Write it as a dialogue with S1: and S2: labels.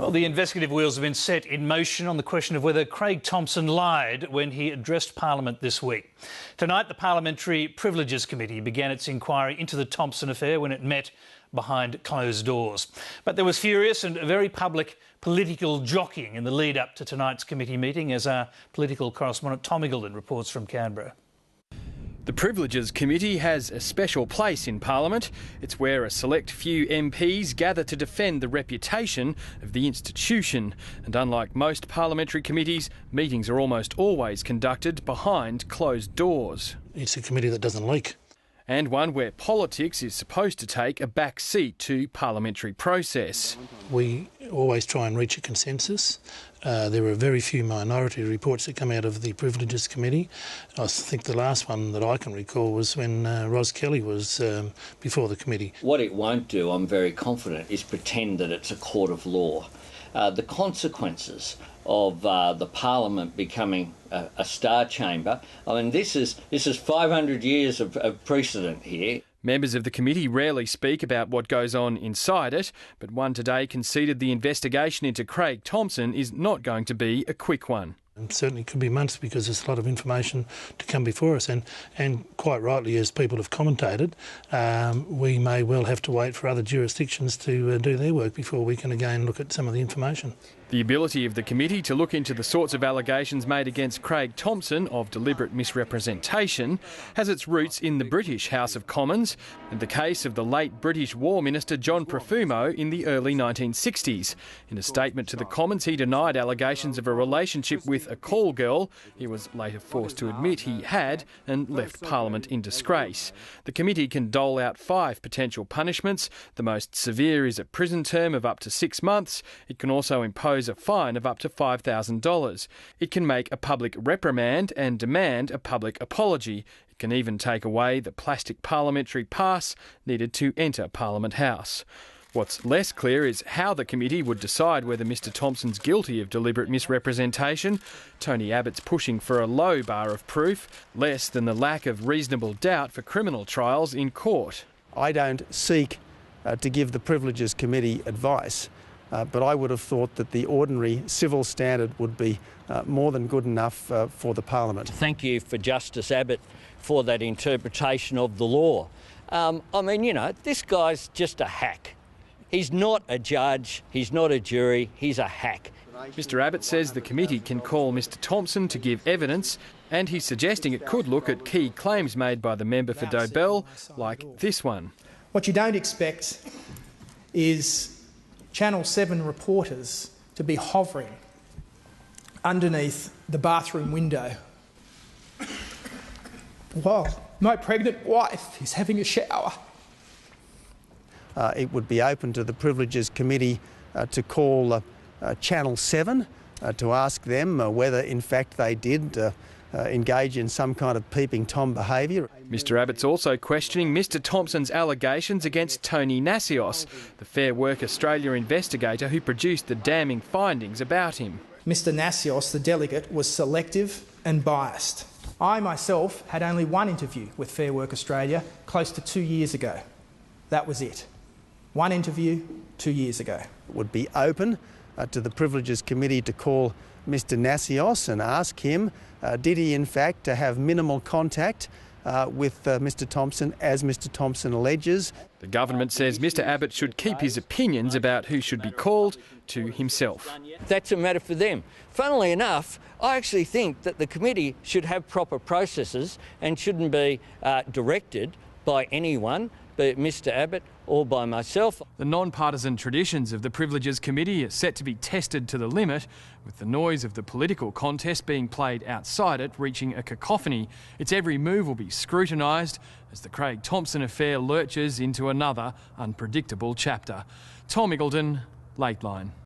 S1: Well, the investigative wheels have been set in motion on the question of whether Craig Thomson lied when he addressed Parliament this week. Tonight, the Parliamentary Privileges Committee began its inquiry into the Thomson affair when it met behind closed doors. But there was furious and very public political jockeying in the lead up to tonight's committee meeting, as our political correspondent Tom Eagleton reports from Canberra.
S2: The Privileges Committee has a special place in Parliament. It's where a select few MPs gather to defend the reputation of the institution. And unlike most parliamentary committees, meetings are almost always conducted behind closed doors.
S3: It's a committee that doesn't leak.
S2: And one where politics is supposed to take a back seat to parliamentary process.
S3: We always try and reach a consensus. There are very few minority reports that come out of the Privileges Committee. I think the last one that I can recall was when Ros Kelly was before the committee.
S4: What it won't do, I'm very confident, is pretend that it's a court of law. The consequences of the Parliament becoming a star chamber, I mean, this is 500 years of precedent here.
S2: Members of the committee rarely speak about what goes on inside it, but one today conceded the investigation into Craig Thomson is not going to be a quick one.
S3: And certainly could be months because there's a lot of information to come before us, and quite rightly, as people have commentated, we may well have to wait for other jurisdictions to do their work before we can again look at some of the information.
S2: The ability of the committee to look into the sorts of allegations made against Craig Thomson of deliberate misrepresentation has its roots in the British House of Commons and the case of the late British War Minister John Profumo in the early 1960s. In a statement to the Commons, he denied allegations of a relationship with a call girl he was later forced to admit he had and left Parliament in disgrace. The committee can dole out 5 potential punishments. The most severe is a prison term of up to 6 months. It can also impose a fine of up to $5,000. It can make a public reprimand and demand a public apology. It can even take away the plastic parliamentary pass needed to enter Parliament House. What's less clear is how the committee would decide whether Mr Thomson's guilty of deliberate misrepresentation. Tony Abbott's pushing for a low bar of proof, less than the lack of reasonable doubt for criminal trials in court.
S5: I don't seek to give the Privileges Committee advice. But I would have thought that the ordinary civil standard would be more than good enough for the Parliament.
S4: Thank you for Justice Abbott for that interpretation of the law. I mean, you know, this guy's just a hack. He's not a judge, he's not a jury, he's a hack.
S2: Mr Abbott says the committee can call Mr Thomson to give evidence, and he's suggesting it could look at key claims made by the member for Dobell, like this one.
S6: What you don't expect is Channel 7 reporters to be hovering underneath the bathroom window while my pregnant wife is having a shower.
S5: It would be open to the Privileges Committee to call Channel 7 to ask them whether in fact they did engage in some kind of peeping Tom behaviour.
S2: Mr Abbott's also questioning Mr Thomson's allegations against Tony Nassios, the Fair Work Australia investigator who produced the damning findings about him.
S6: Mr Nassios, the delegate, was selective and biased. I myself had only one interview with Fair Work Australia close to 2 years ago. That was it. One interview 2 years ago.
S5: It would be open to the Privileges Committee to call Mr Nassios and ask him, did he in fact have minimal contact with Mr Thomson, as Mr Thomson alleges.
S2: The government says Mr Abbott should keep his opinions about who should be called to himself.
S4: That's a matter for them. Funnily enough, I actually think that the committee should have proper processes and shouldn't be directed by anyone, be it Mr Abbott or by myself.
S2: The non-partisan traditions of the Privileges Committee are set to be tested to the limit, with the noise of the political contest being played outside it reaching a cacophony. Its every move will be scrutinised as the Craig Thomson affair lurches into another unpredictable chapter. Tom Eagleton, Lateline.